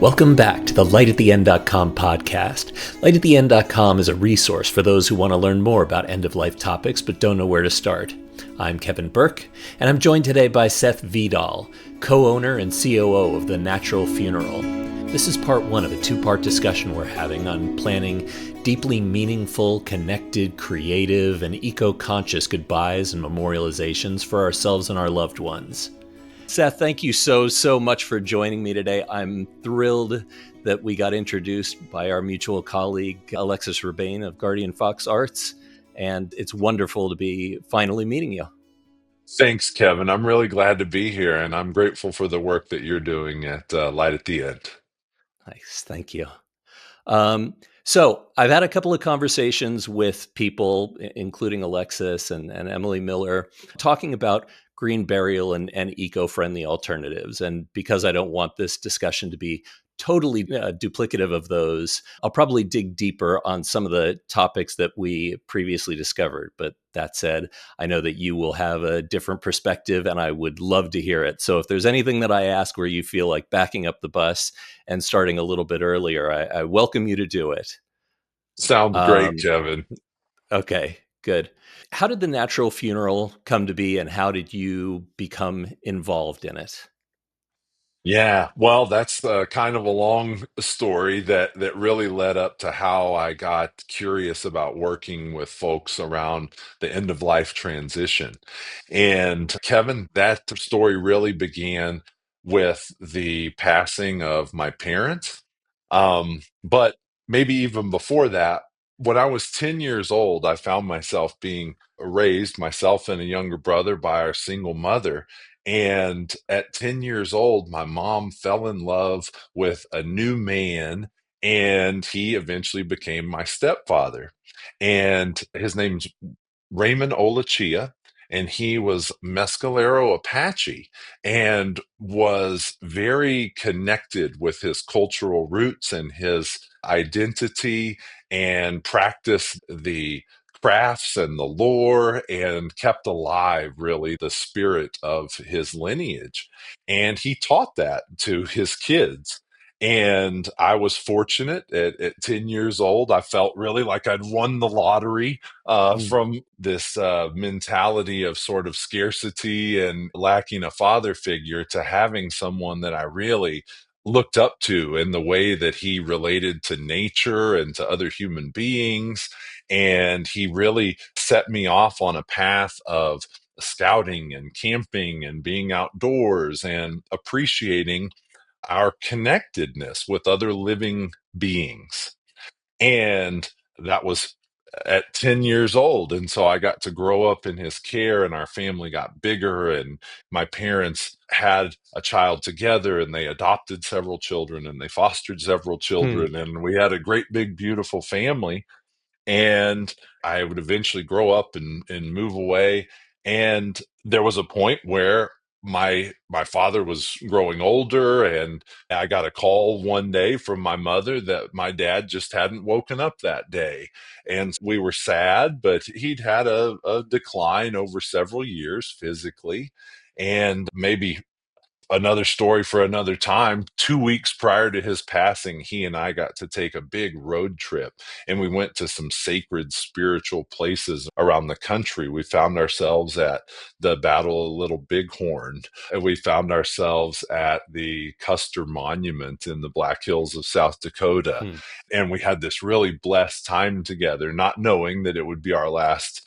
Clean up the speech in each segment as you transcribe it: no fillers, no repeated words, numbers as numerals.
Welcome back to the lightattheend.com podcast. Lightattheend.com is a resource for those who want to learn more about end-of-life topics but don't know where to start. I'm Kevin Berk, and I'm joined today by Seth Viddal, co-owner and COO of The Natural Funeral. This is part one of a two-part discussion we're having on planning deeply meaningful, connected, creative, and eco-conscious goodbyes and memorializations for ourselves and our loved ones. Seth, thank you so much for joining me today. I'm thrilled that we got introduced by our mutual colleague, Alexis Rebane of Guardian Fox Arts, and it's wonderful to be finally meeting you. Thanks, Kevin. I'm really glad to be here, and I'm grateful for the work that you're doing at Light at the End. Nice, thank you. So I've had a couple of conversations with people, including Alexis and Emily Miller, talking about green burial and eco-friendly alternatives. And because I don't want this discussion to be totally duplicative of those, I'll probably dig deeper on some of the topics that we previously discovered. But that said, I know that you will have a different perspective and I would love to hear it. So if there's anything that I ask where you feel like backing up the bus and starting a little bit earlier, I welcome you to do it. Sounds great, Um, Kevin. okay, good. How did the Natural Funeral come to be and how did you become involved in it? Yeah, well, that's kind of a long story that really led up to how I got curious about working with folks around the end of life transition. And Kevin, that story really began with the passing of my parents. But maybe even before that, when I was 10 years old, I found myself being raised, myself and a younger brother, by our single mother. And at 10 years old, my mom fell in love with a new man, and he eventually became my stepfather. And his name's Raymond Olachia, and he was Mescalero Apache and was very connected with his cultural roots and his identity and practiced the crafts and the lore and kept alive really the spirit of his lineage. And he taught that to his kids. And I was fortunate at 10 years old. I felt really like I'd won the lottery Mm. from this mentality of sort of scarcity and lacking a father figure to having someone that I really looked up to in the way that he related to nature and to other human beings. And he really set me off on a path of scouting and camping and being outdoors and appreciating our connectedness with other living beings. And that was at 10 years old. And so I got to grow up in his care, and our family got bigger. And my parents had a child together, and they adopted several children, and they fostered several Hmm. children. And we had a great, big, beautiful family. And I would eventually grow up and move away. And there was a point where my father was growing older, and I got a call one day from my mother that my dad just hadn't woken up that day. And we were sad, but he'd had a decline over several years physically. And maybe another story for another time. 2 weeks prior to his passing, he and I got to take a big road trip, and we went to some sacred spiritual places around the country. We found ourselves at the Battle of Little Bighorn, and we found ourselves at the Custer Monument in the Black Hills of South Dakota. Hmm. And we had this really blessed time together, not knowing that it would be our last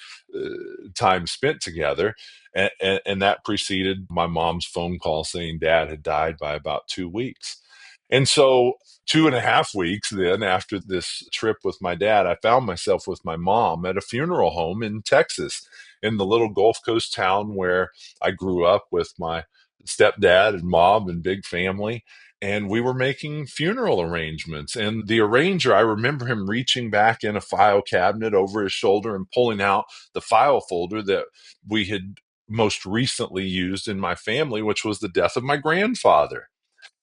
time spent together. And that preceded my mom's phone call saying dad had died by about 2 weeks. And so, 2.5 weeks then after this trip with my dad, I found myself with my mom at a funeral home in Texas, in the little Gulf Coast town where I grew up with my stepdad and mom and big family. And we were making funeral arrangements. And the arranger, I remember him reaching back in a file cabinet over his shoulder and pulling out the file folder that we had most recently used in my family, which was the death of my grandfather.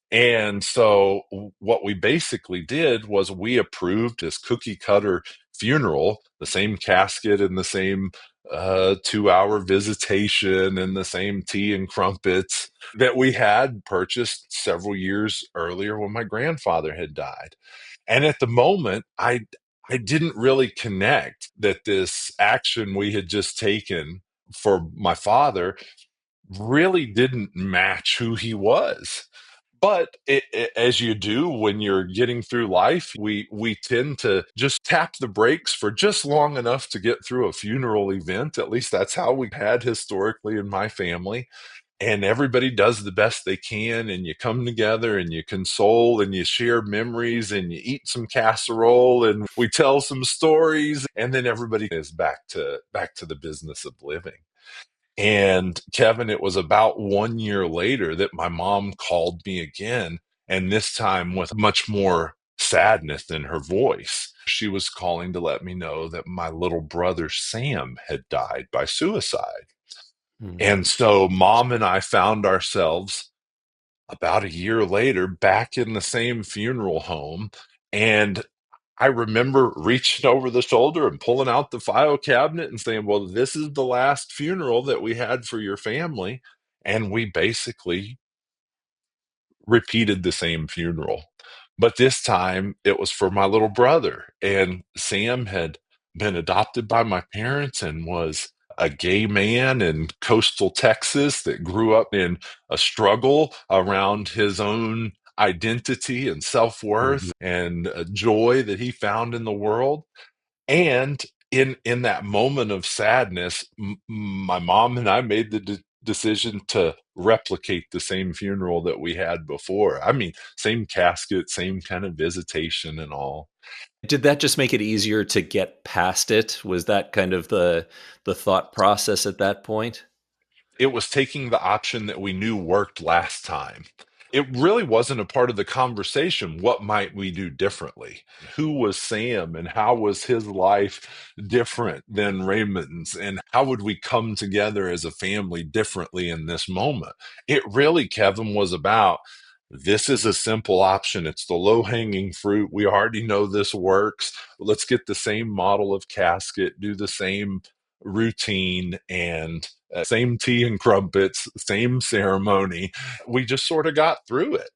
And so what we basically did was we approved this cookie cutter funeral, the same casket and the same 2 hour visitation and the same tea and crumpets that we had purchased several years earlier when my grandfather had died. And at the moment, I didn't really connect that this action we had just taken for my father really didn't match who he was. But as you do when you're getting through life, we tend to just tap the brakes for just long enough to get through a funeral event. At least that's how we had historically in my family. And everybody does the best they can, and you come together and you console and you share memories and you eat some casserole and we tell some stories, and then everybody is back to the business of living. And Kevin, it was about 1 year later that my mom called me again, and this time with much more sadness in her voice. She was calling to let me know that my little brother Sam had died by suicide. Hmm. And so mom and I found ourselves about a year later back in the same funeral home. And I remember reaching over the shoulder and pulling out the file cabinet and saying, "Well, this is the last funeral that we had for your family." And we basically repeated the same funeral. But this time it was for my little brother. And Sam had been adopted by my parents and was a gay man in coastal Texas that grew up in a struggle around his own identity and self worth and a joy that he found in the world. And in that moment of sadness, my mom and I made the decision to replicate the same funeral that we had before. I mean, same casket, same kind of visitation and all. Did that just make it easier to get past it? Was that kind of the thought process at that point? It was taking the option that we knew worked last time. It really wasn't a part of the conversation. What might we do differently? Who was Sam and how was his life different than Raymond's? And how would we come together as a family differently in this moment? It really, Kevin, was about this is a simple option. It's the low hanging fruit. We already know this works. Let's get the same model of casket, do the same routine, and same tea and crumpets, same ceremony. We just sort of got through it.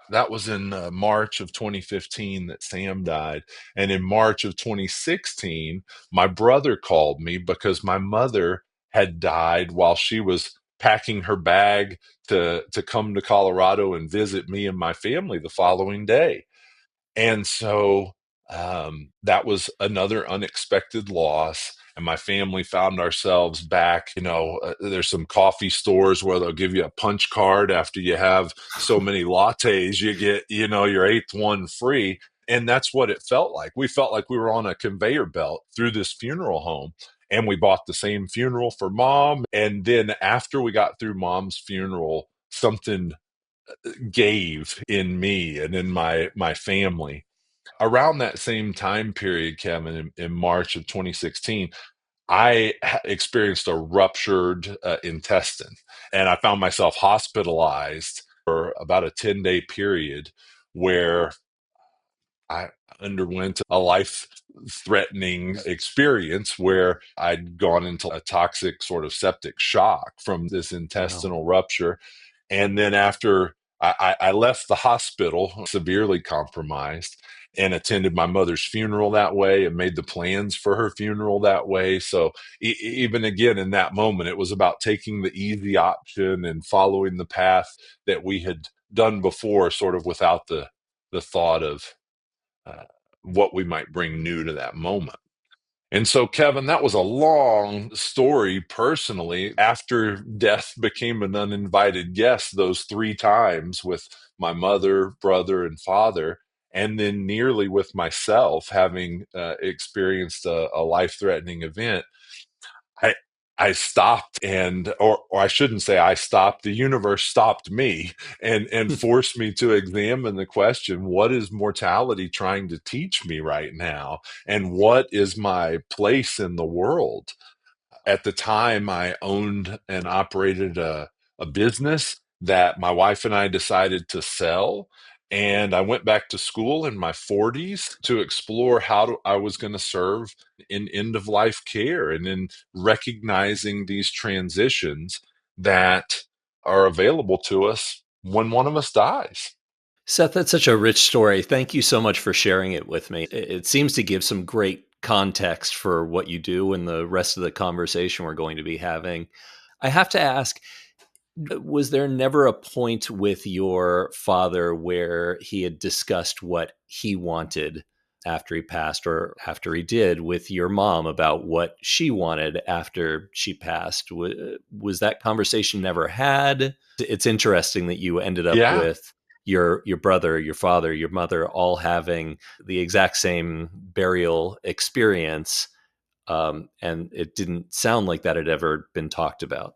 That was in March of 2015 that Sam died. And in March of 2016, my brother called me because my mother had died while she was packing her bag to come to Colorado and visit me and my family the following day. And so that was another unexpected loss. And my family found ourselves back. There's some coffee stores where they'll give you a punch card after you have so many lattes, you get, your eighth one free. And that's what it felt like. We felt like we were on a conveyor belt through this funeral home. And we bought the same funeral for mom. And then after we got through mom's funeral, something gave in me and in my family around that same time period, Kevin, in March of 2016, I experienced a ruptured intestine, and I found myself hospitalized for about a 10-day period where I underwent a life threatening experience where I'd gone into a toxic sort of septic shock from this Wow. intestinal rupture. And then after I left the hospital severely compromised and attended my mother's funeral that way and made the plans for her funeral that way. So even again, in that moment, it was about taking the easy option and following the path that we had done before, sort of without the thought of uh, what we might bring new to that moment. And so, Kevin, that was a long story personally. After death became an uninvited guest those three times with my mother, brother, and father, and then nearly with myself having experienced a life threatening event. I I stopped or I shouldn't say I stopped, the universe stopped me and forced me to examine the question, what is mortality trying to teach me right now? And what is my place in the world? At the time, I owned and operated a business that my wife and I decided to sell. And I went back to school in my 40s to explore I was going to serve in end of life care and in recognizing these transitions that are available to us when one of us dies. Seth, that's such a rich story. Thank you so much for sharing it with me. It seems to give some great context for what you do and the rest of the conversation we're going to be having. I have to ask, was there never a point with your father where he had discussed what he wanted after he passed or after he did with your mom about what she wanted after she passed? Was that conversation never had? It's interesting that you ended up Yeah. with your brother, your father, your mother all having the exact same burial experience, and it didn't sound like that had ever been talked about.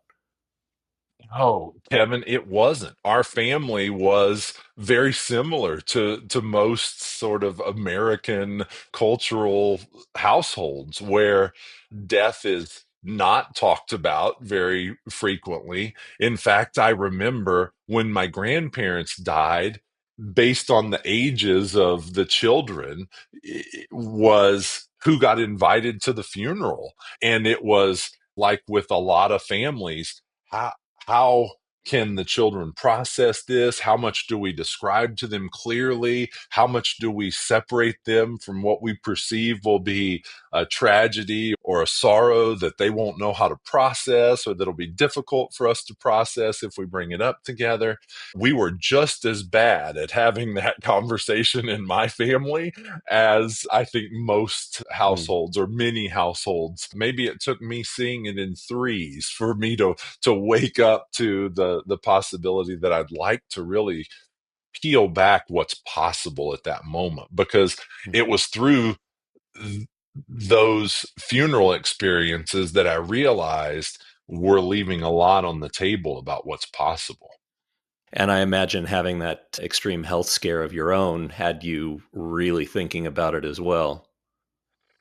Oh, Kevin, it wasn't. Our family was very similar to most sort of American cultural households where death is not talked about very frequently. In fact, I remember when my grandparents died, based on the ages of the children, was who got invited to the funeral. And it was like with a lot of families, how, how can the children process this? How much do we describe to them clearly? How much do we separate them from what we perceive will be a tragedy or a sorrow that they won't know how to process or that'll be difficult for us to process if we bring it up together? We were just as bad at having that conversation in my family as I think most Mm. households or many households. Maybe it took me seeing it in threes for me to wake up to the possibility that I'd like to really peel back what's possible at that moment, because it was through th- those funeral experiences that I realized we're leaving a lot on the table about what's possible. And I imagine having that extreme health scare of your own had you really thinking about it as well.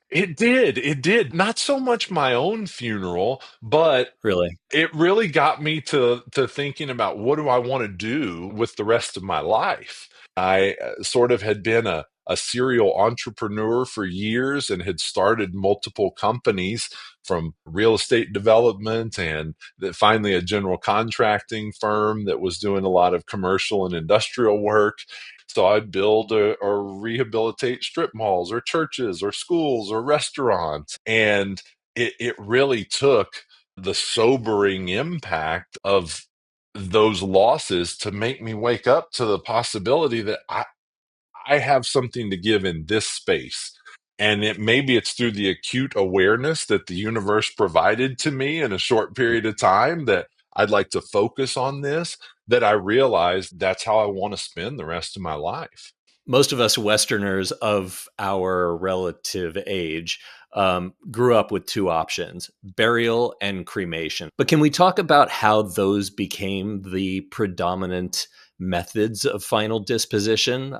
It did. It did. Not so much my own funeral, but Really? it really got me to thinking about what do I want to do with the rest of my life. I sort of had been a serial entrepreneur for years and had started multiple companies, from real estate development and finally a general contracting firm that was doing a lot of commercial and industrial work. So I'd build or rehabilitate strip malls or churches or schools or restaurants. And it really took the sobering impact of those losses to make me wake up to the possibility that I have something to give in this space. And maybe it's through the acute awareness that the universe provided to me in a short period of time that I'd like to focus on this, that I realized that's how I want to spend the rest of my life. Most of us Westerners of our relative age grew up with two options: burial and cremation. But can we talk about how those became the predominant methods of final disposition?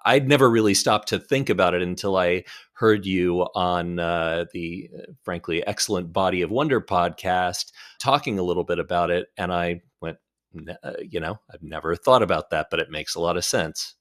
I'd never really stopped to think about it until I heard you on the frankly excellent Body of Wonder podcast talking a little bit about it. And I went, I've never thought about that, but it makes a lot of sense.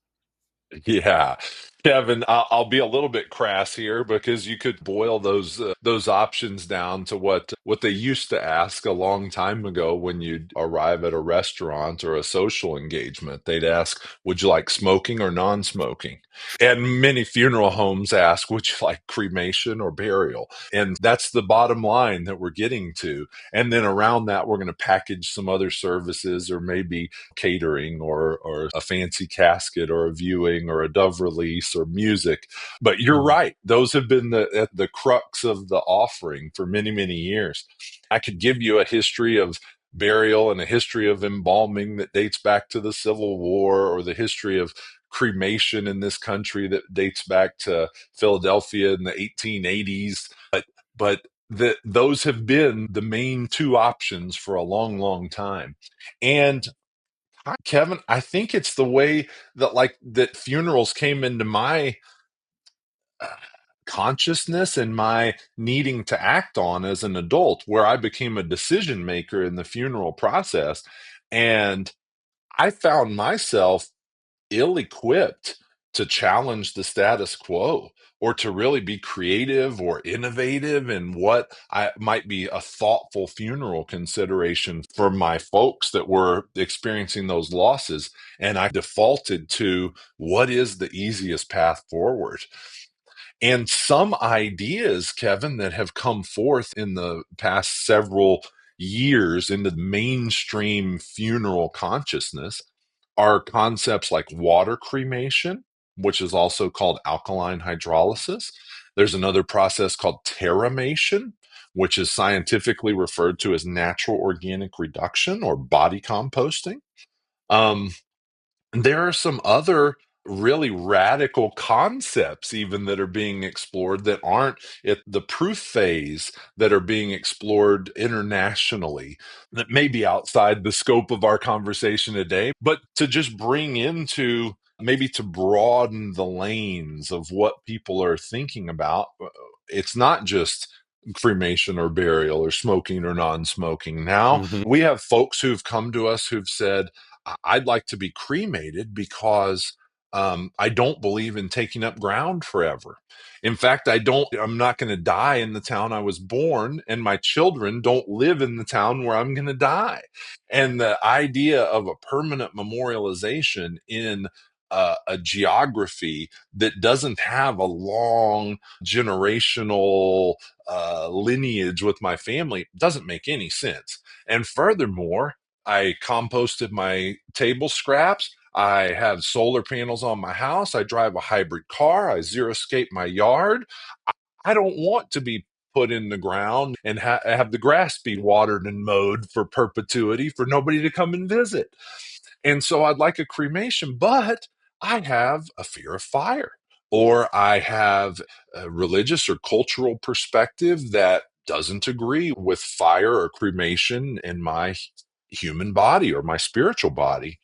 Yeah, Kevin, I'll be a little bit crass here because you could boil those options down to what they used to ask a long time ago when you'd arrive at a restaurant or a social engagement. They'd ask, "Would you like smoking or non-smoking?" And many funeral homes ask, "Would you like cremation or burial?" And that's the bottom line that we're getting to. And then around that, we're going to package some other services or maybe catering or a fancy casket or a viewing or a dove release or music. But you're Mhm. right. Those have been at the crux of the offering for many, many years. I could give you a history of burial and a history of embalming that dates back to the Civil War, or the history of cremation in this country that dates back to Philadelphia in the 1880s. But those have been the main two options for a long, long time. And Kevin, I think it's the way that that funerals came into my uh, consciousness and my needing to act on as an adult, where I became a decision maker in the funeral process. And I found myself ill-equipped to challenge the status quo or to really be creative or innovative in what might be a thoughtful funeral consideration for my folks that were experiencing those losses. And I defaulted to what is the easiest path forward. And some ideas, Kevin, that have come forth in the past several years into the mainstream funeral consciousness are concepts like water cremation, which is also called alkaline hydrolysis. There's another process called terramation, which is scientifically referred to as natural organic reduction or body composting. Um, there are some other really radical concepts even that are being explored that aren't at the proof phase, that are being explored internationally, that may be outside the scope of our conversation today, but to just bring into, maybe to broaden the lanes of what people are thinking about. It's not just cremation or burial or smoking or non-smoking. Now Hmm. we have folks who've come to us who've said, I'd like to be cremated because I don't believe in taking up ground forever. In fact, I'm not going to die in the town I was born, and my children don't live in the town where I'm going to die. And the idea of a permanent memorialization in a geography that doesn't have a long generational lineage with my family doesn't make any sense. And furthermore, I composted my table scraps. I have solar panels on my house. I drive a hybrid car. I xeriscape my yard. I don't want to be put in the ground and have the grass be watered and mowed for perpetuity for nobody to come and visit. And so I'd like a cremation, but I have a fear of fire, or I have a religious or cultural perspective that doesn't agree with fire or cremation in my human body or my spiritual body.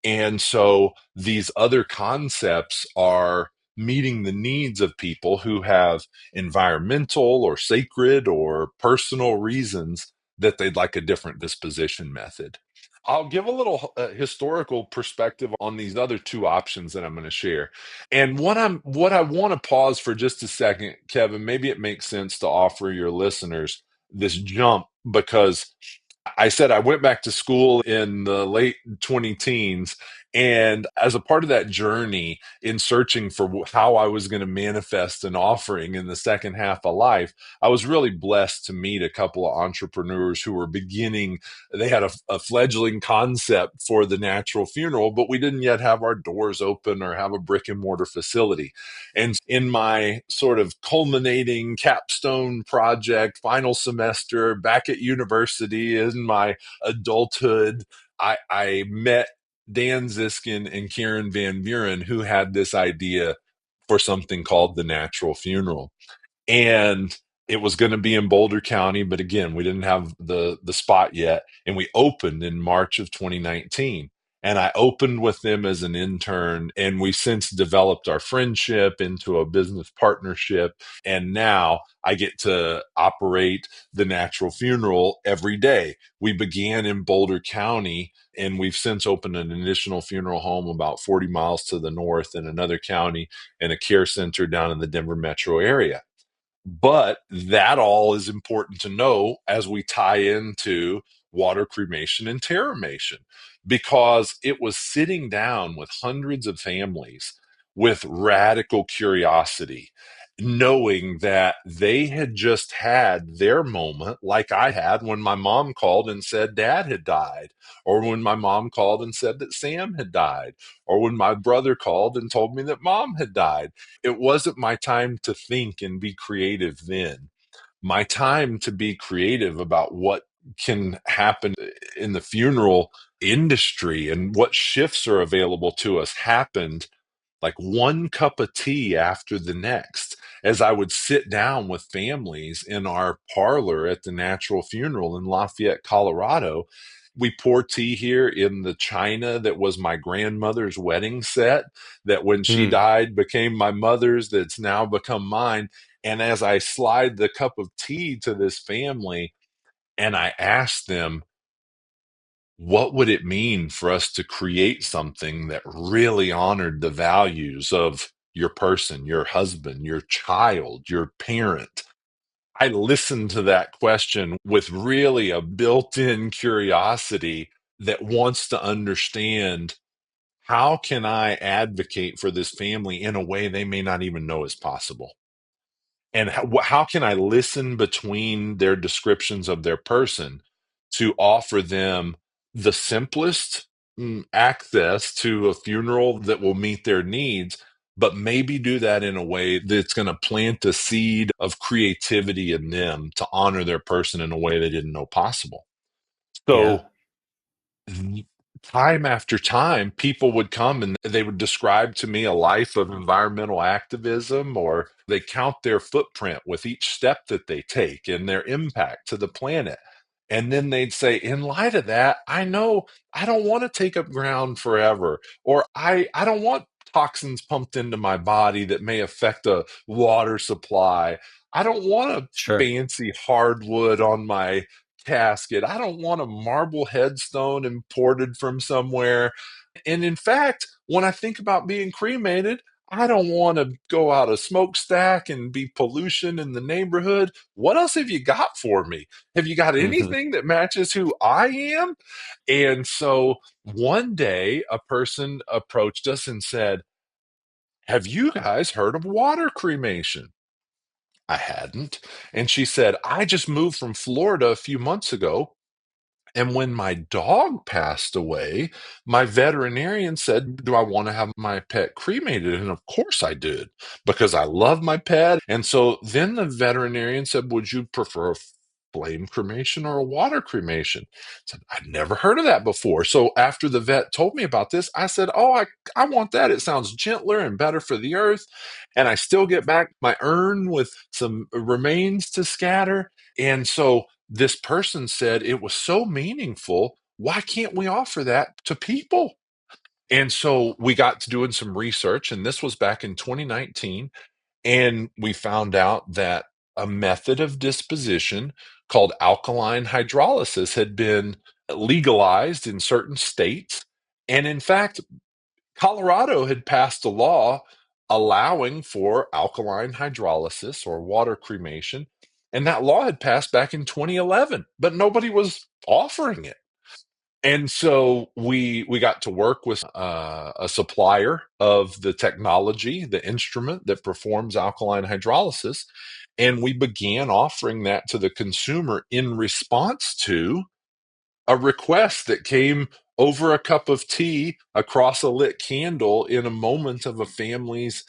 And so these other concepts are meeting the needs of people who have environmental or sacred or personal reasons that they'd like a different disposition method. I'll give a little historical perspective on these other two options that I'm going to share. And what I want to pause for just a second, Kevin, maybe it makes sense to offer your listeners this jump, because I said I went back to school in the late 20 teens. And as a part of that journey in searching for how I was going to manifest an offering in the second half of life, I was really blessed to meet a couple of entrepreneurs who were beginning. They had a fledgling concept for the natural funeral, but we didn't yet have our doors open or have a brick and mortar facility. And in my sort of culminating capstone project, final semester back at university in my adulthood, I met Dan Ziskin and Karen Van Buren, who had this idea for something called the natural funeral. And it was going to be in Boulder County, but again, we didn't have the spot yet. And we opened in March of 2019. And I opened with them as an intern, and we since developed our friendship into a business partnership. And now I get to operate the natural funeral every day. We began in Boulder County, and we've since opened an additional funeral home about 40 miles to the north in another county, and a care center down in the Denver metro area. But that all is important to know as we tie into water cremation and terramation, because it was sitting down with hundreds of families with radical curiosity, knowing that they had just had their moment, like I had when my mom called and said dad had died, or when my mom called and said that Sam had died, or when my brother called and told me that mom had died. It wasn't my time to think and be creative then. My time to be creative about what can happen in the funeral industry and what shifts are available to us happened like one cup of tea after the next, as I would sit down with families in our parlor at the Natural Funeral in Lafayette, Colorado. We pour tea here in the china that was my grandmother's wedding set, that when she Mm. died became my mother's, that's now become mine. And as I slide the cup of tea to this family and I ask them, what would it mean for us to create something that really honored the values of your person, your husband, your child, your parent? I listened to that question with really a built-in curiosity that wants to understand, how can I advocate for this family in a way they may not even know is possible? And how can I listen between their descriptions of their person to offer them the simplest access to a funeral that will meet their needs, but maybe do that in a way that's going to plant a seed of creativity in them to honor their person in a way they didn't know possible. Yeah. So time after time, people would come and they would describe to me a life of environmental activism, or they count their footprint with each step that they take and their impact to the planet. And then they'd say, in light of that, I know I don't want to take up ground forever, or I don't want toxins pumped into my body that may affect a water supply. I don't want a Sure. fancy hardwood on my casket. I don't want a marble headstone imported from somewhere. And in fact, when I think about being cremated, I don't want to go out a smokestack and be pollution in the neighborhood. What else have you got for me? Have you got Hmm. anything that matches who I am? And so one day, a person approached us and said, have you guys heard of water cremation? I hadn't. And she said, I just moved from Florida a few months ago. And when my dog passed away, my veterinarian said, do I want to have my pet cremated? And of course I did, because I love my pet. And so then the veterinarian said, would you prefer a flame cremation or a water cremation? I said, I'd never heard of that before. So after the vet told me about this, I said, oh, I want that. It sounds gentler and better for the earth. And I still get back my urn with some remains to scatter. And so this person said it was so meaningful. Why can't we offer that to people? And so we got to doing some research, and this was back in 2019. And we found out that a method of disposition called alkaline hydrolysis had been legalized in certain states. And in fact, Colorado had passed a law allowing for alkaline hydrolysis or water cremation. And that law had passed back in 2011, but nobody was offering it. And so we got to work with a supplier of the technology, the instrument that performs alkaline hydrolysis, and we began offering that to the consumer in response to a request that came over a cup of tea across a lit candle in a moment of a family's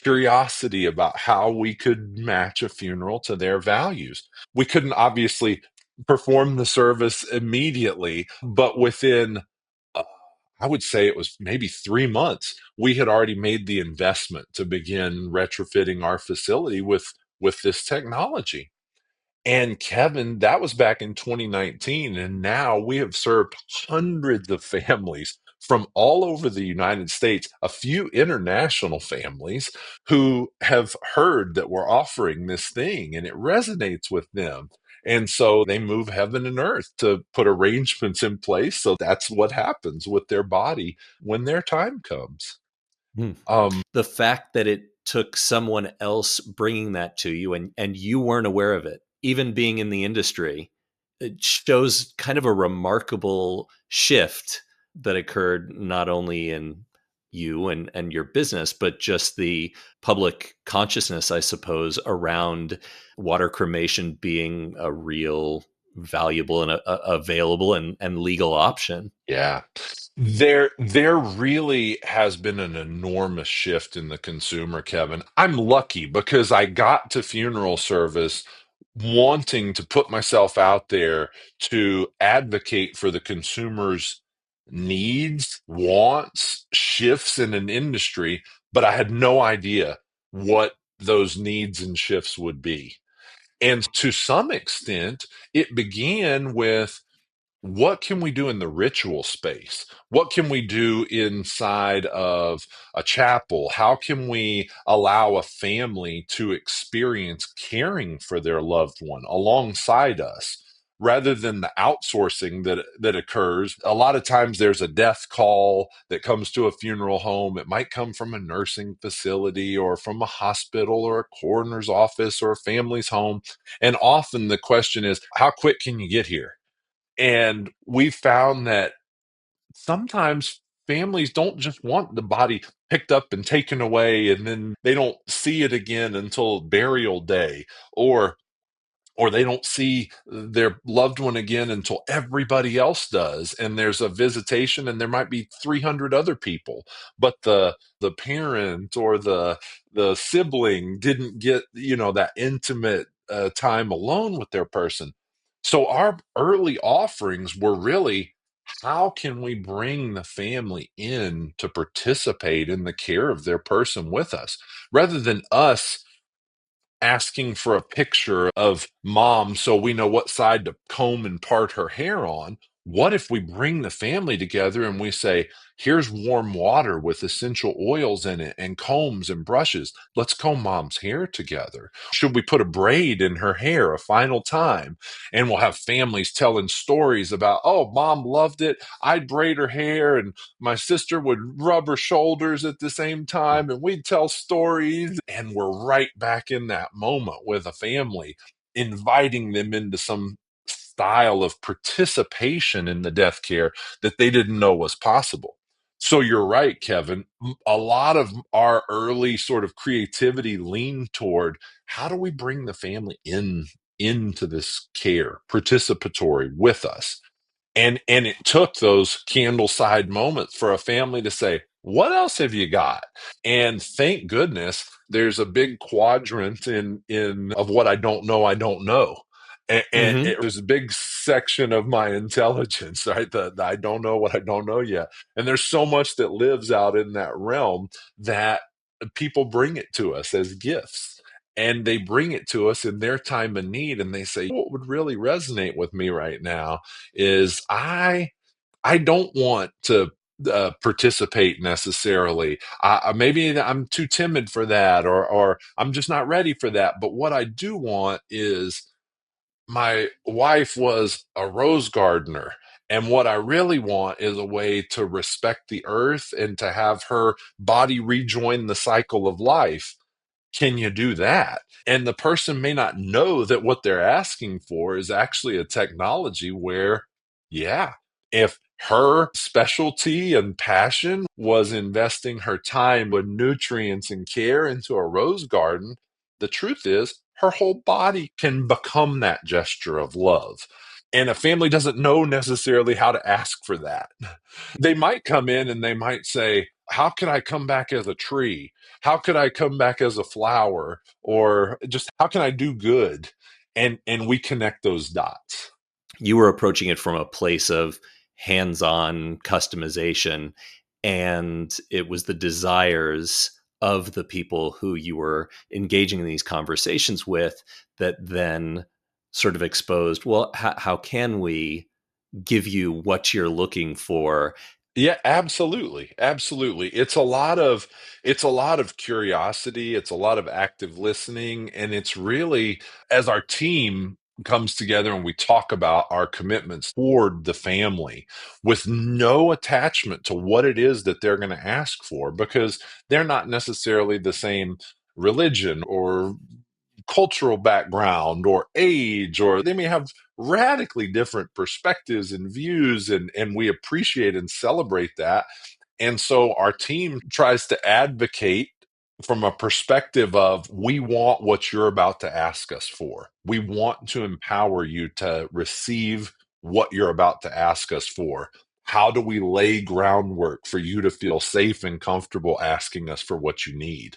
curiosity about how we could match a funeral to their values. We couldn't obviously perform the service immediately, but within, uh, I would say it was maybe 3 months, we had already made the investment to begin retrofitting our facility with this technology. And Kevin, that was back in 2019. And now we have served hundreds of families from all over the United States, a few international families who have heard that we're offering this thing and it resonates with them. And so they move heaven and earth to put arrangements in place. So that's what happens with their body when their time comes. Hmm. Um, The fact that it took someone else bringing that to you and you weren't aware of it, even being in the industry, it shows kind of a remarkable shift that occurred not only in you and your business, but just the public consciousness, I suppose, around water cremation being a real valuable and available and legal option. Yeah. There really has been an enormous shift in the consumer, Kevin. I'm lucky because I got to funeral service wanting to put myself out there to advocate for the consumer's needs, wants, shifts in an industry, but I had no idea what those needs and shifts would be. And to some extent, it began with, what can we do in the ritual space? What can we do inside of a chapel? How can we allow a family to experience caring for their loved one alongside us? rather than the outsourcing that occurs. A lot of times there's a death call that comes to a funeral home. It might come from a nursing facility or from a hospital or a coroner's office or a family's home. And often the question is, how quick can you get here? And we found that sometimes families don't just want the body picked up and taken away, and then they don't see it again until burial day, or they don't see their loved one again until everybody else does, and there's a visitation and there might be 300 other people, but the parent or the sibling didn't get, that intimate time alone with their person. So our early offerings were really, how can we bring the family in to participate in the care of their person with us, rather than us asking for a picture of mom so we know what side to comb and part her hair on. What if we bring the family together and we say, here's warm water with essential oils in it and combs and brushes. Let's comb mom's hair together. Should we put a braid in her hair a final time? And we'll have families telling stories about, oh, mom loved it. I'd braid her hair and my sister would rub her shoulders at the same time, and we'd tell stories. And we're right back in that moment with a family, inviting them into some style of participation in the death care that they didn't know was possible. So you're right, Kevin. A lot of our early sort of creativity leaned toward, how do we bring the family into this care, participatory with us? And it took those candle side moments for a family to say, what else have you got? And thank goodness there's a big quadrant in of what I don't know. And Hmm. it was a big section of my intelligence, right? The I don't know what I don't know yet. And there's so much that lives out in that realm that people bring it to us as gifts. And they bring it to us in their time of need. And they say, what would really resonate with me right now is I don't want to participate necessarily. Maybe I'm too timid for that, or I'm just not ready for that. But what I do want is, my wife was a rose gardener. And what I really want is a way to respect the earth and to have her body rejoin the cycle of life. Can you do that? And the person may not know that what they're asking for is actually a technology where, yeah, if her specialty and passion was investing her time with nutrients and care into a rose garden, the truth is her whole body can become that gesture of love. And a family doesn't know necessarily how to ask for that. They might come in and they might say, how can I come back as a tree? How could I come back as a flower? Or just how can I do good? And we connect those dots. You were approaching it from a place of hands-on customization, and it was the desires of the people who you were engaging in these conversations with that then sort of exposed, well, how can we give you what you're looking for? Yeah, absolutely. Absolutely. It's a lot of curiosity, it's a lot of active listening, and it's really, as our team comes together and we talk about our commitments toward the family with no attachment to what it is that they're going to ask for, because they're not necessarily the same religion or cultural background or age, or they may have radically different perspectives and views, and we appreciate and celebrate that. And so our team tries to advocate from a perspective of, we want what you're about to ask us for. We want to empower you to receive what you're about to ask us for. How do we lay groundwork for you to feel safe and comfortable asking us for what you need?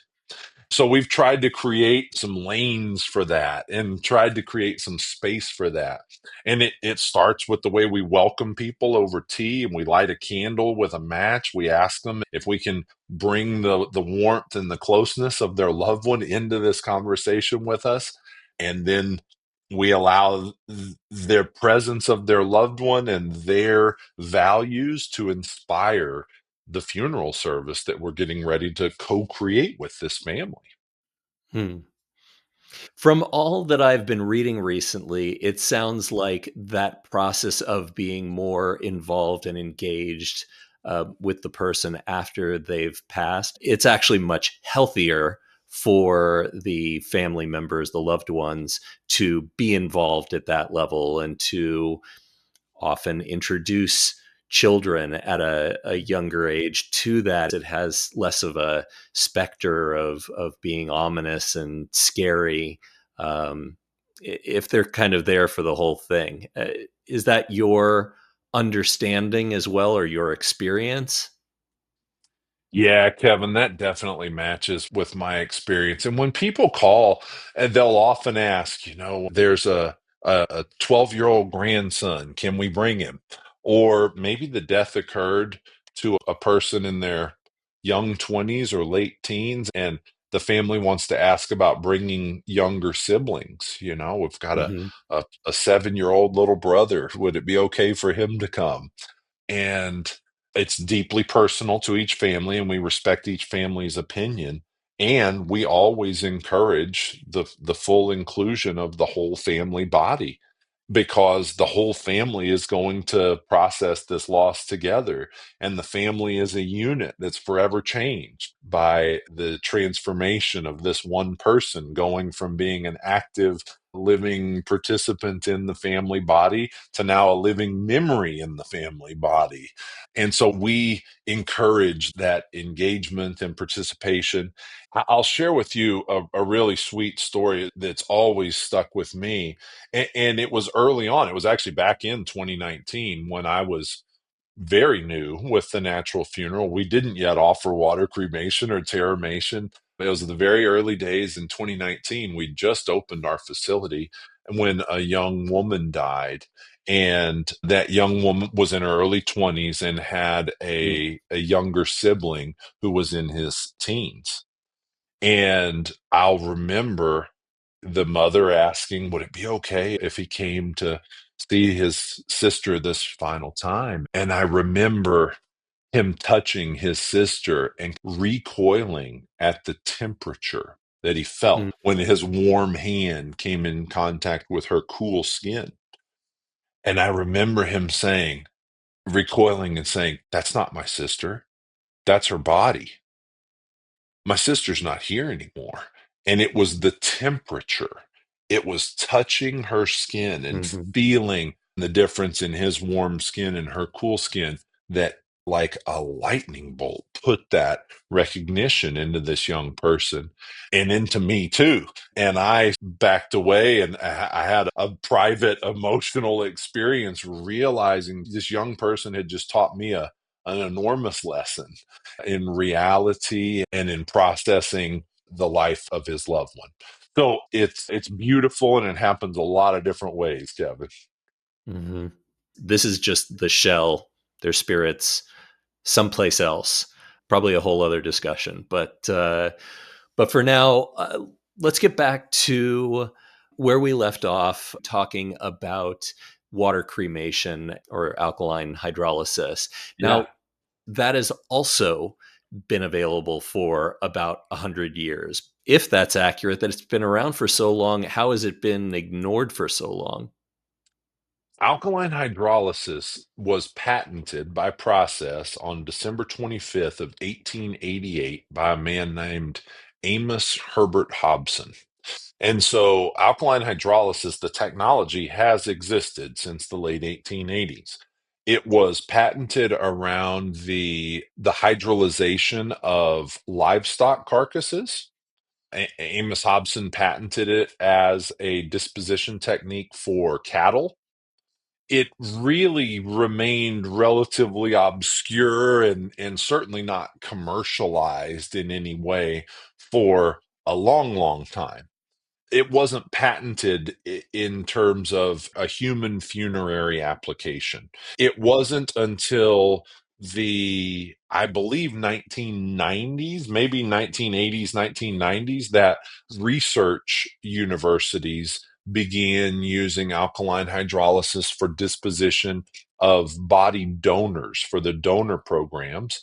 So we've tried to create some lanes for that and tried to create some space for that. And it starts with the way we welcome people over tea, and we light a candle with a match. We ask them if we can bring the warmth and the closeness of their loved one into this conversation with us. And then we allow their presence of their loved one and their values to inspire the funeral service that we're getting ready to co-create with this family. Hmm. From all that I've been reading recently, it sounds like that process of being more involved and engaged with the person after they've passed, it's actually much healthier for the family members, the loved ones, to be involved at that level and to often introduce children at a younger age to that. It has less of a specter of being ominous and scary, um, if they're kind of there for the whole thing. Is that your understanding as well, or your experience? Yeah, Kevin, that definitely matches with my experience. And when people call, and they'll often ask, there's a 12-year-old grandson, can we bring him? Or maybe the death occurred to a person in their young 20s or late teens, and the family wants to ask about bringing younger siblings. We've got Hmm. a 7-year-old little brother. Would it be okay for him to come? And it's deeply personal to each family, and we respect each family's opinion. And we always encourage the full inclusion of the whole family body, because the whole family is going to process this loss together. And the family is a unit that's forever changed by the transformation of this one person going from being an active, living participant in the family body to now a living memory in the family body. And so we encourage that engagement and participation. I'll share with you a really sweet story that's always stuck with me. And it was early on. It was actually back in 2019 when I was very new with the natural funeral. We didn't yet offer water cremation or terramation. It was the very early days in 2019. We just opened our facility when a young woman died. And that young woman was in her early 20s and had a younger sibling who was in his teens. And I'll remember the mother asking, would it be okay if he came to see his sister this final time? And I remember him touching his sister and recoiling at the temperature that he felt when his warm hand came in contact with her cool skin. And I remember him saying, recoiling and saying, that's not my sister. That's her body. My sister's not here anymore. And it was the temperature. It was touching her skin and Hmm. feeling the difference in his warm skin and her cool skin that, like a lightning bolt, put that recognition into this young person and into me too. And I backed away, and I had a private emotional experience realizing this young person had just taught me an enormous lesson in reality and in processing the life of his loved one. So it's beautiful, and it happens a lot of different ways, Kevin. Hmm. This is just the shell, their spirits someplace else. Probably a whole other discussion. But for now, let's get back to where we left off, talking about water cremation or alkaline hydrolysis. Yeah. Now, that has also been available for about 100 years. If that's accurate, that it's been around for so long, how has it been ignored for so long? Alkaline hydrolysis was patented by process on December 25th of 1888 by a man named Amos Herbert Hobson. And so alkaline hydrolysis, the technology, has existed since the late 1880s. It was patented around the hydrolyzation of livestock carcasses. Amos Hobson patented it as a disposition technique for cattle. It really remained relatively obscure and certainly not commercialized in any way for a long, long time. It wasn't patented in terms of a human funerary application. It wasn't until I believe, 1990s, maybe 1980s, 1990s, that research universities began using alkaline hydrolysis for disposition of body donors for the donor programs.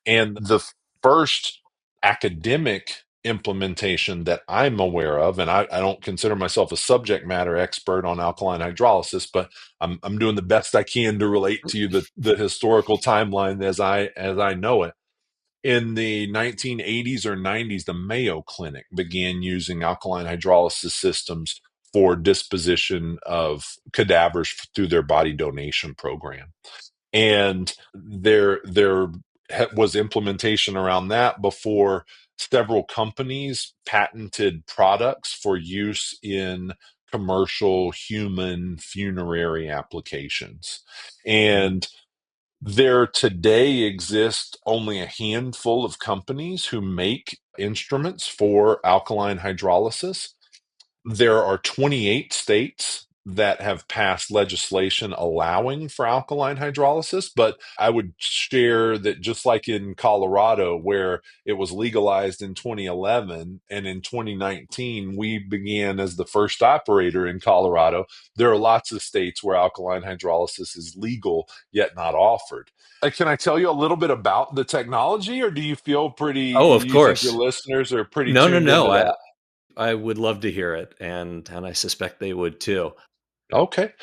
And the first academic implementation that I'm aware of, and I don't consider myself a subject matter expert on alkaline hydrolysis, but I'm doing the best I can to relate to you the historical timeline as I know it. In the 1980s or 90s, the Mayo Clinic began using alkaline hydrolysis systems for disposition of cadavers through their body donation program. And there was implementation around that before several companies patented products for use in commercial human funerary applications. And there today exist only a handful of companies who make instruments for alkaline hydrolysis. There are 28 states that have passed legislation allowing for alkaline hydrolysis, but I would share that just like in Colorado, where it was legalized in 2011, and in 2019, we began as the first operator in Colorado, there are lots of states where alkaline hydrolysis is legal, yet not offered. Can I tell you a little bit about the technology, or do you feel Oh, of you think your course. listeners are pretty No, no, tuned into no. that? I would love to hear it, and I suspect they would too. Okay.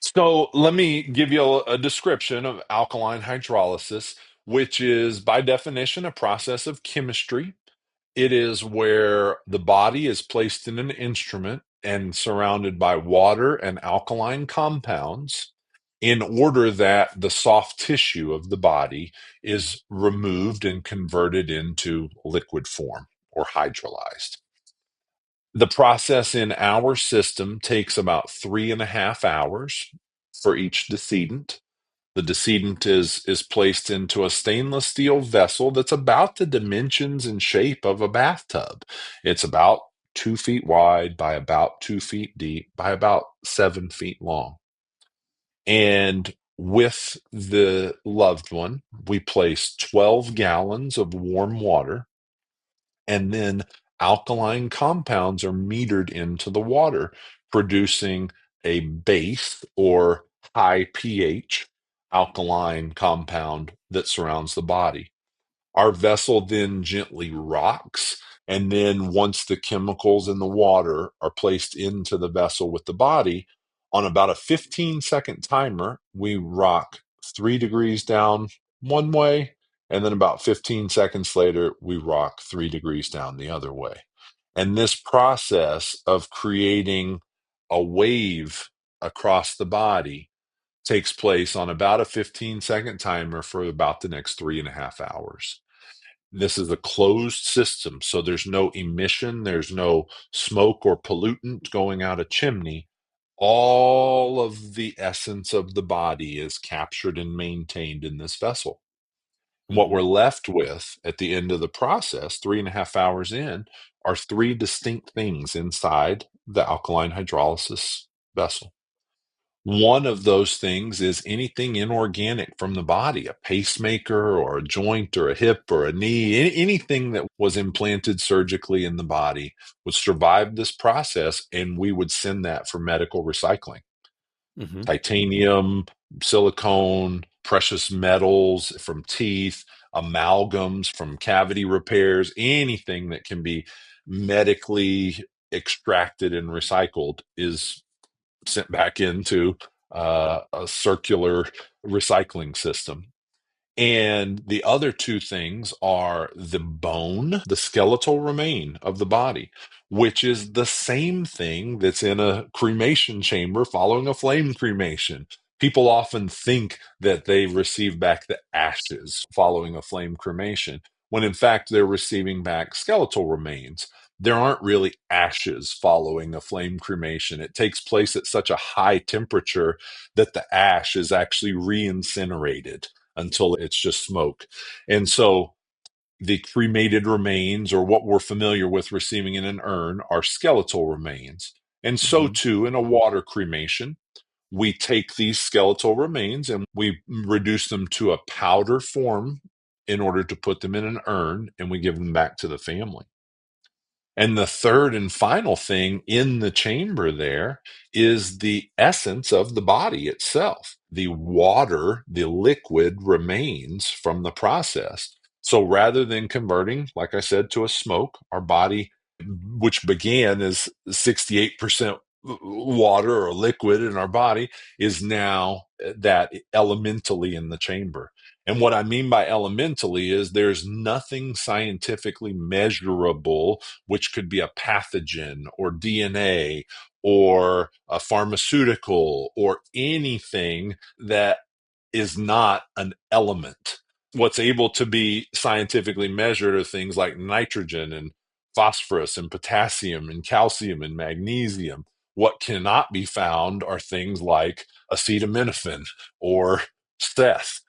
So let me give you a description of alkaline hydrolysis, which is by definition a process of chemistry. It is where the body is placed in an instrument and surrounded by water and alkaline compounds in order that the soft tissue of the body is removed and converted into liquid form or hydrolyzed. The process in our system takes about 3.5 hours for each decedent. The decedent is placed into a stainless steel vessel that's about the dimensions and shape of a bathtub. It's about 2 feet wide by about 2 feet deep by about 7 feet long. And with the loved one, we place 12 gallons of warm water, and then alkaline compounds are metered into the water, producing a base or high pH alkaline compound that surrounds the body. Our vessel then gently rocks, and then once the chemicals in the water are placed into the vessel with the body, on about a 15-second timer, we rock 3 degrees down one way, and then about 15 seconds later, we rock 3 degrees down the other way. And this process of creating a wave across the body takes place on about a 15-second timer for about the next 3.5 hours. This is a closed system, so there's no emission, there's no smoke or pollutant going out a chimney. All of the essence of the body is captured and maintained in this vessel. What we're Hmm. left with at the end of the process, 3.5 hours in, are three distinct things inside the alkaline hydrolysis vessel. One of those things is anything inorganic from the body, a pacemaker or a joint or a hip or a knee, anything that was implanted surgically in the body would survive this process, and we would send that for medical recycling. Hmm. Titanium, silicone, precious metals from teeth, amalgams from cavity repairs, anything that can be medically extracted and recycled is sent back into a circular recycling system. And the other two things are the bone, the skeletal remain of the body, which is the same thing that's in a cremation chamber following a flame cremation. People often think that they receive back the ashes following a flame cremation, when in fact they're receiving back skeletal remains. There aren't really ashes following a flame cremation. It takes place at such a high temperature that the ash is actually re-incinerated until it's just smoke. And so the cremated remains, or what we're familiar with receiving in an urn, are skeletal remains. And so Hmm. too in a water cremation, we take these skeletal remains and we reduce them to a powder form in order to put them in an urn, and we give them back to the family. And the third and final thing in the chamber there is the essence of the body itself. The water, the liquid remains from the process. So rather than converting, like I said, to a smoke, our body, which began as 68% water or liquid in our body, is now that elementally in the chamber. And what I mean by elementally is there's nothing scientifically measurable, which could be a pathogen or DNA or a pharmaceutical or anything that is not an element. What's able to be scientifically measured are things like nitrogen and phosphorus and potassium and calcium and magnesium. What cannot be found are things like acetaminophen or Seth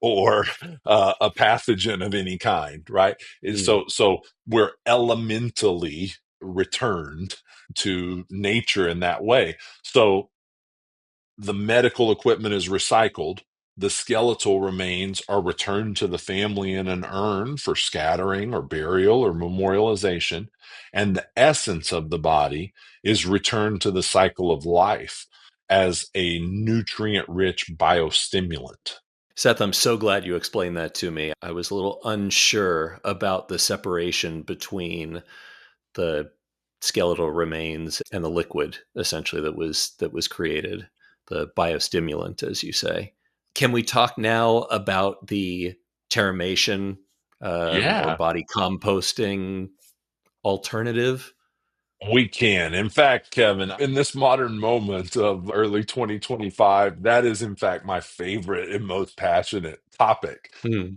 or a pathogen of any kind, right? Mm. So we're elementally returned to nature in that way. So the medical equipment is recycled. The skeletal remains are returned to the family in an urn for scattering or burial or memorialization. And the essence of the body is returned to the cycle of life as a nutrient rich biostimulant. Seth, I'm so glad you explained that to me. I was a little unsure about the separation between the skeletal remains and the liquid essentially that was created, the biostimulant, as you say. Can we talk now about the terramation or Yeah, body composting alternative? we can. In fact, Kevin, in this modern moment of early 2025, that is, in fact, my favorite and most passionate topic. Hmm.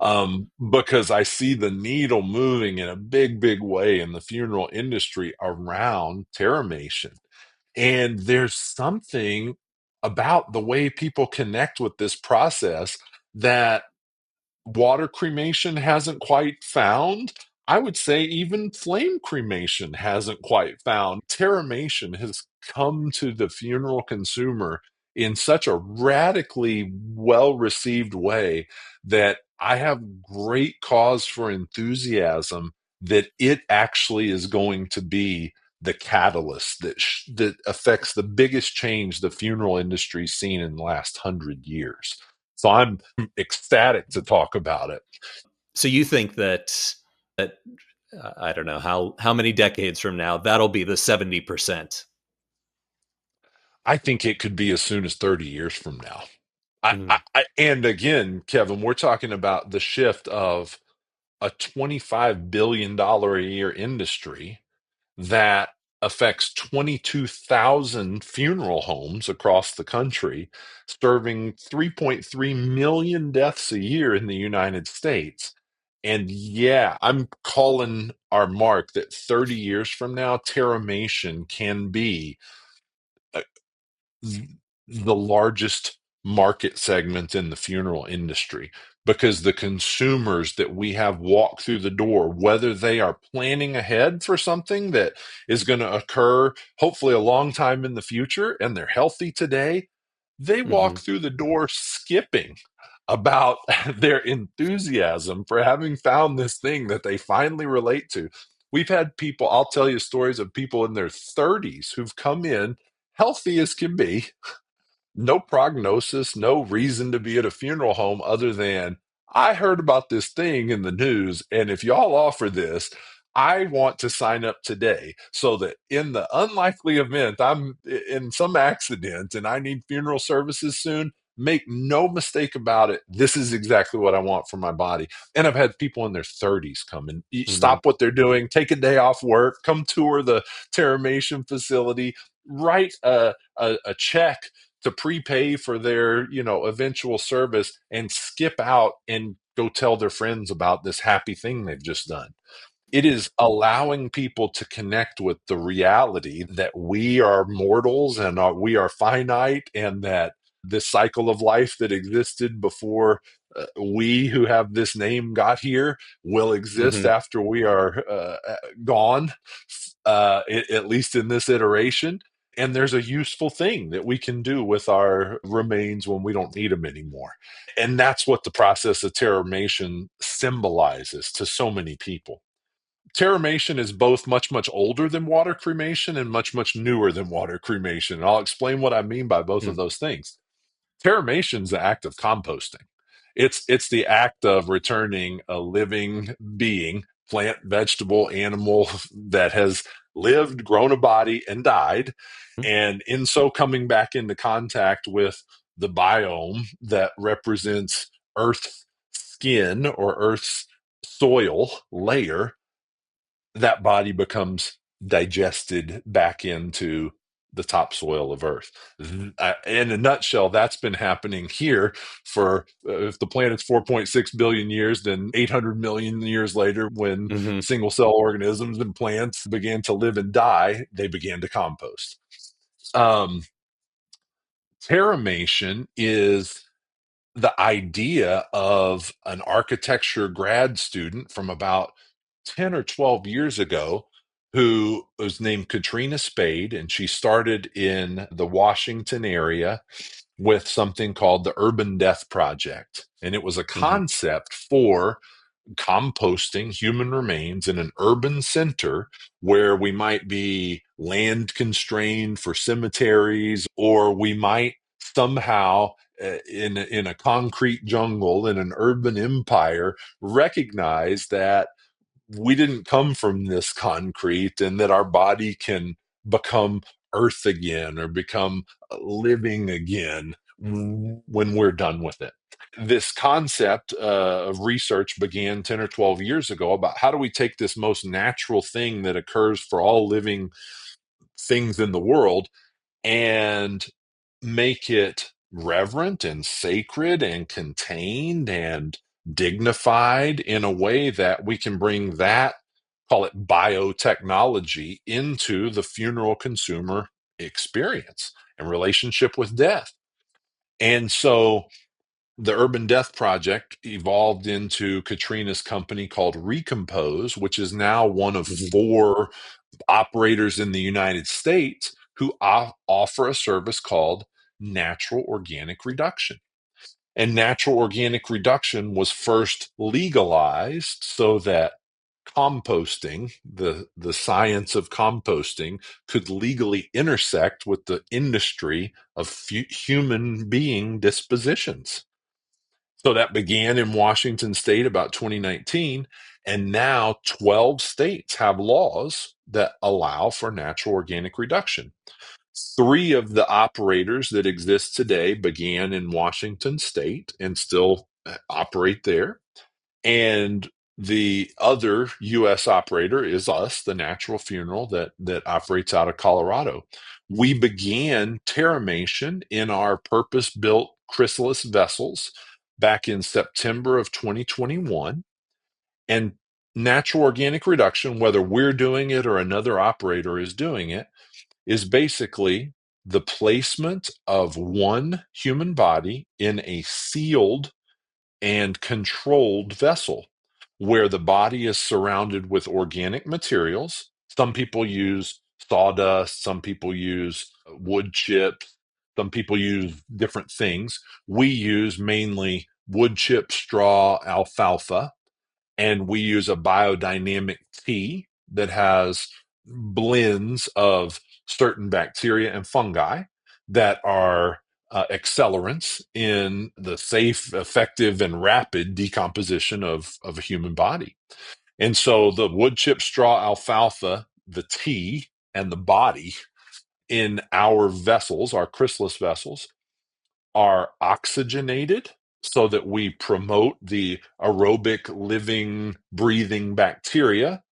Because I see the needle moving in a big, big way in the funeral industry around Terramation. And there's something about the way people connect with this process that water cremation hasn't quite found. I would say even flame cremation hasn't quite found. Terramation has come to the funeral consumer in such a radically well received way that I have great cause for enthusiasm that it actually is going to be the catalyst that affects the biggest change the funeral industry's seen in the last 100 years. So I'm ecstatic to talk about it. So you think that I don't know how many decades from now that'll be the 70%. I think it could be as soon as 30 years from now. Mm. And again, Kevin, we're talking about the shift of a $25 billion a year industry that affects 22,000 funeral homes across the country, serving 3.3 million deaths a year in the United States. And yeah, I'm calling our mark that 30 years from now, Terramation can be uh, the largest market segment in the funeral industry because the consumers that we have walk through the door, whether they are planning ahead for something that is going to occur hopefully a long time in the future and they're healthy today, they walk Hmm. through the door skipping about their enthusiasm for having found this thing that they finally relate to. We've had people, I'll tell you stories of people in their 30s who've come in healthy as can be, no prognosis, no reason to be at a funeral home other than I heard about this thing in the news, and if y'all offer this, I want to sign up today so that in the unlikely event I'm in some accident and I need funeral services soon, make no mistake about it. This is exactly what I want for my body. And I've had people in their 30s come and Hmm. stop what they're doing, take a day off work, come tour the Terramation facility, write a check to prepay for their eventual service and skip out and go tell their friends about this happy thing they've just done. It is allowing people to connect with the reality that we are mortals and we are finite, and that this cycle of life that existed before we who have this name got here will exist Hmm. after we are gone, at least in this iteration. And there's a useful thing that we can do with our remains when we don't need them anymore. And that's what the process of terramation symbolizes to so many people. Terramation is both much, much older than water cremation and much, much newer than water cremation. And I'll explain what I mean by both of Mm. those things. Terramation is the act of composting. It's the act of returning a living being, plant, vegetable, animal, that has lived, grown a body, and died, and in so coming back into contact with the biome that represents Earth's skin or Earth's soil layer, that body becomes digested back into the topsoil of Earth. In a nutshell, that's been happening here for, if the planet's 4.6 billion years, then 800 million years later, when Hmm. single cell organisms and plants began to live and die, they began to compost. Um, Terramation is the idea of an architecture grad student from about 10 or 12 years ago who was named Katrina Spade, and she started in the Washington area with something called the Urban Death Project. And it was a Hmm. concept for composting human remains in an urban center where we might be land constrained for cemeteries, or we might somehow, in a concrete jungle in an urban empire, recognize that we didn't come from this concrete and that our body can become earth again or become living again when we're done with it. This concept of research began 10 or 12 years ago about how do we take this most natural thing that occurs for all living things in the world and make it reverent and sacred and contained and dignified in a way that we can bring that, call it biotechnology, into the funeral consumer experience and relationship with death. And so the Urban Death Project evolved into Katrina's company called Recompose, which is now one of Hmm. four operators in the United States who offer a service called natural organic reduction. And natural organic reduction was first legalized so that composting, the science of composting, could legally intersect with the industry of human being dispositions. So that began in Washington state about 2019. And now 12 states have laws that allow for natural organic reduction. Three of the operators that exist today began in Washington state and still operate there. And the other U.S. operator is us, the Natural Funeral, that operates out of Colorado. We began Terramation in our purpose-built chrysalis vessels back in September of 2021. And natural organic reduction, whether we're doing it or another operator is doing it, is basically the placement of one human body in a sealed and controlled vessel where the body is surrounded with organic materials. Some people use sawdust, some people use wood chips, some people use different things. We use mainly wood chip, straw, alfalfa, and we use a biodynamic tea that has blends of certain bacteria and fungi that are accelerants in the safe, effective, and rapid decomposition of a human body. And so the wood chip, straw, alfalfa, the tea, and the body in our vessels, our chrysalis vessels, are oxygenated so that we promote the aerobic living, breathing bacteria.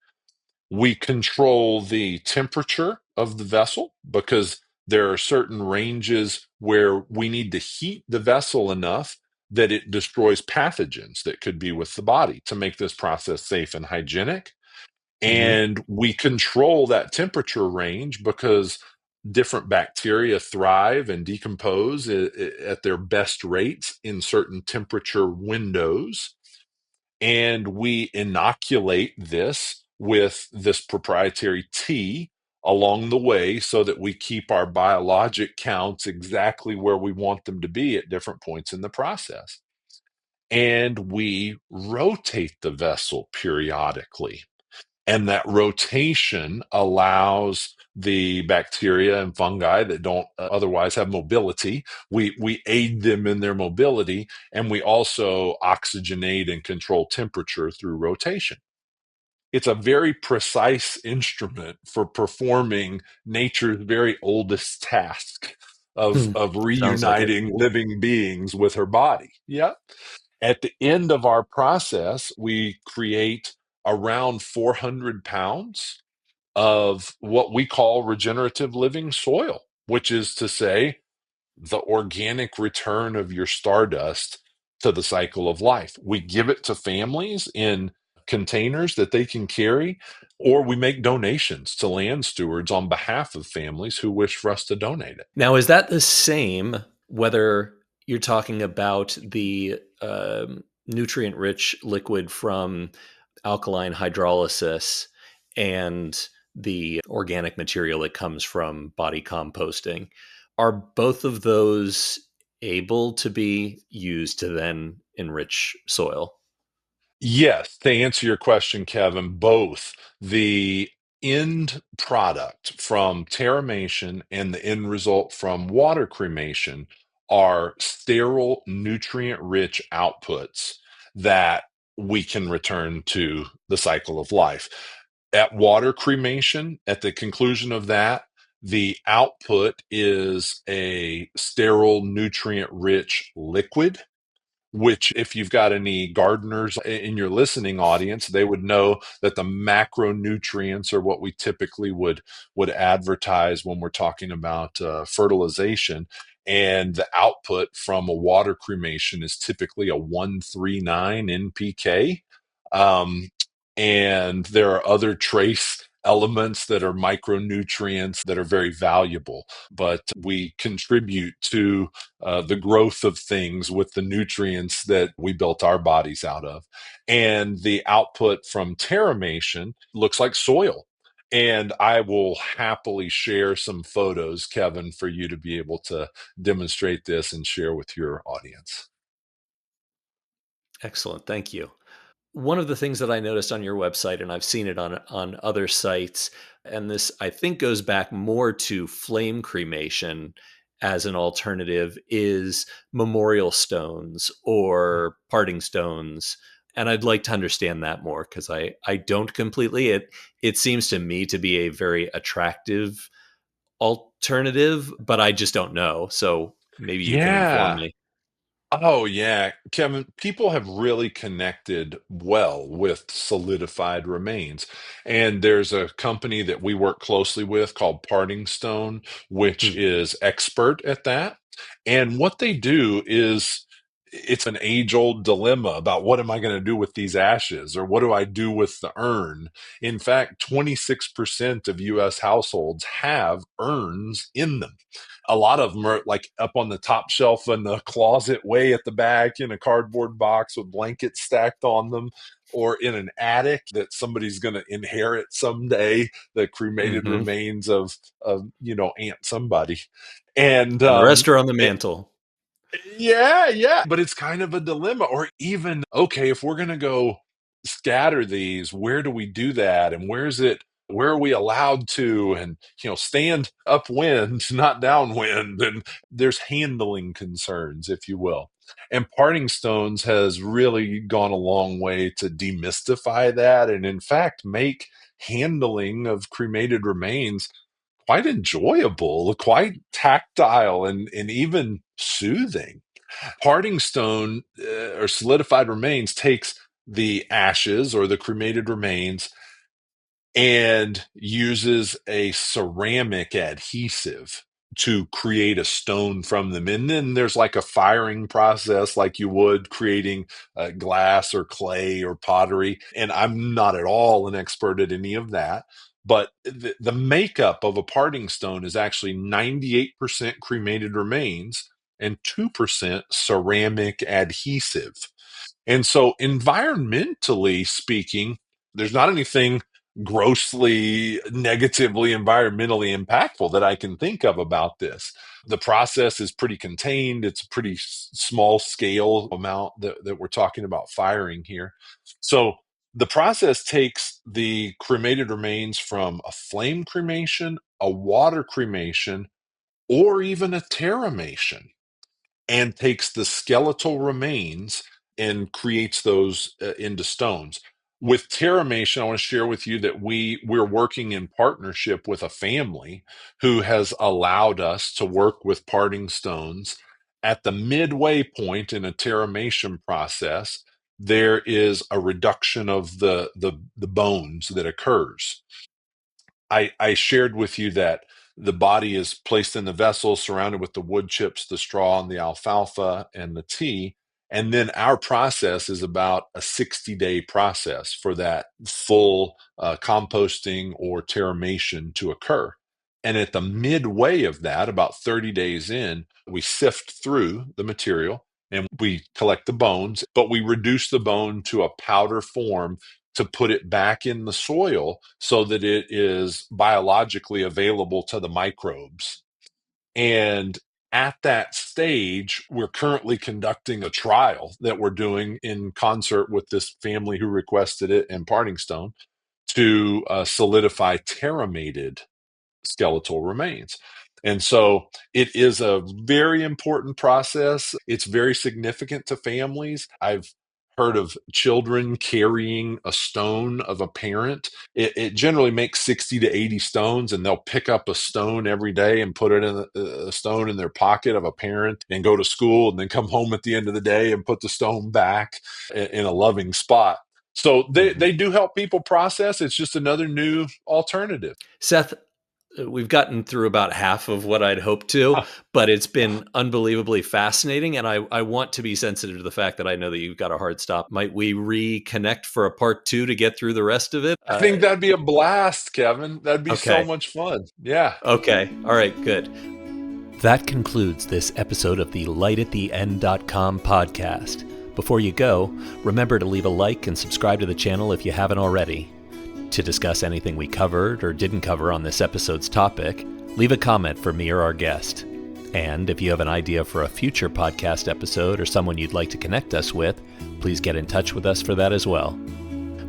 We control the temperature of the vessel because there are certain ranges where we need to heat the vessel enough that it destroys pathogens that could be with the body to make this process safe and hygienic. Hmm. And we control that temperature range because different bacteria thrive and decompose at their best rates in certain temperature windows. And we inoculate this with this proprietary tea along the way so that we keep our biologic counts exactly where we want them to be at different points in the process. And we rotate the vessel periodically, and that rotation allows the bacteria and fungi that don't otherwise have mobility. We aid them in their mobility, and we also oxygenate and control temperature through rotation. It's a very precise instrument for performing nature's very oldest task Hmm. of Sounds like it. reuniting living beings with her body. Yeah. At the end of our process, we create around 400 pounds of what we call regenerative living soil, which is to say, the organic return of your stardust to the cycle of life. We give it to families in containers that they can carry, or we make donations to land stewards on behalf of families who wish for us to donate it. Now, is that the same whether you're talking about the nutrient rich liquid from alkaline hydrolysis and the organic material that comes from body composting? Are both of those able to be used to then enrich soil? Yes, to answer your question, Kevin, both the end product from Terramation and the end result from water cremation are sterile, nutrient rich outputs that we can return to the cycle of life. At water cremation, at the conclusion of that, the output is a sterile, nutrient rich liquid, which if you've got any gardeners in your listening audience, they would know that the macronutrients are what we typically would advertise when we're talking about fertilization. And the output from a water cremation is typically a 139 NPK. Um, and there are other trace elements that are micronutrients that are very valuable, but we contribute to the growth of things with the nutrients that we built our bodies out of. And the output from Terramation looks like soil. And I will happily share some photos, Kevin, for you to be able to demonstrate this and share with your audience. Excellent. Thank you. One of the things that I noticed on your website, and I've seen it on other sites, and this I think goes back more to flame cremation as an alternative, is memorial stones or parting stones. And I'd like to understand that more because I don't completely. It seems to me to be a very attractive alternative, but I just don't know. So maybe you can inform Yeah. me. Oh, yeah. Kevin, people have really connected well with solidified remains. And there's a company that we work closely with called Parting Stone, which Hmm. is expert at that. And what they do is it's an age-old dilemma about what am I going to do with these ashes or what do I do with the urn? In fact, 26% of US households have urns in them. A lot of them are like up on the top shelf in the closet way at the back in a cardboard box with blankets stacked on them, or in an attic that somebody's going to inherit someday, the cremated Hmm. remains of aunt somebody. And And the rest are on the mantle. yeah, yeah. But it's kind of a dilemma. Or even, okay, if we're going to go scatter these, where do we do that? And where's it? Where are we allowed to? And, stand upwind, not downwind. And there's handling concerns, if you will. And Parting Stones has really gone a long way to demystify that and, in fact, make handling of cremated remains quite enjoyable, quite tactile, and even soothing. Parting Stone or solidified remains takes the ashes or the cremated remains and uses a ceramic adhesive to create a stone from them. And then there's like a firing process, like you would creating glass or clay or pottery. And I'm not at all an expert at any of that. But the makeup of a parting stone is actually 98% cremated remains and 2% ceramic adhesive. And so, environmentally speaking, there's not anything grossly negatively environmentally impactful that I can think of about this. The process is pretty contained. It's a pretty small scale amount that we're talking about firing here. So The process takes the cremated remains from a flame cremation, a water cremation, or even a terramation, and takes the skeletal remains and creates those into stones. With Terramation, I want to share with you that we're working in partnership with a family who has allowed us to work with parting stones. At the midway point in a Terramation process, there is a reduction of the bones that occurs. I shared with you that the body is placed in the vessel surrounded with the wood chips, the straw, and the alfalfa and the tea. And then our process is about a 60-day process for that full composting or terramation to occur. And at the midway of that, about 30 days in, we sift through the material and we collect the bones, but we reduce the bone to a powder form to put it back in the soil so that it is biologically available to the microbes. And at that stage, we're currently conducting a trial that we're doing in concert with this family who requested it in Parting Stone to solidify terramated skeletal remains. And so it is a very important process. It's very significant to families. I've heard of children carrying a stone of a parent. It generally makes 60 to 80 stones, and they'll pick up a stone every day and put it in a stone in their pocket of a parent and go to school and then come home at the end of the day and put the stone back in a loving spot. So they do help people process. It's just another new alternative. Seth, we've gotten through about half of what I'd hoped to, but it's been unbelievably fascinating. And I want to be sensitive to the fact that I know that you've got a hard stop. Might we reconnect for a part 2 to get through the rest of it? I think that'd be a blast, Kevin. That'd be so Okay. much fun. Yeah. Okay. All right. Good. That concludes this episode of the enlightening.com podcast. Before you go, remember to leave a like and subscribe to the channel if you haven't already. To discuss anything we covered or didn't cover on this episode's topic, leave a comment for me or our guest. And if you have an idea for a future podcast episode or someone you'd like to connect us with, please get in touch with us for that as well.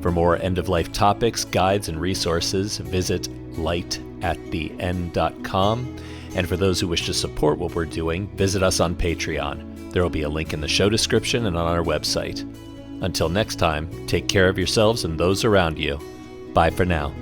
For more end-of-life topics, guides, and resources, visit lightattheend.com. And for those who wish to support what we're doing, visit us on Patreon. There will be a link in the show description and on our website. Until next time, take care of yourselves and those around you. Bye for now.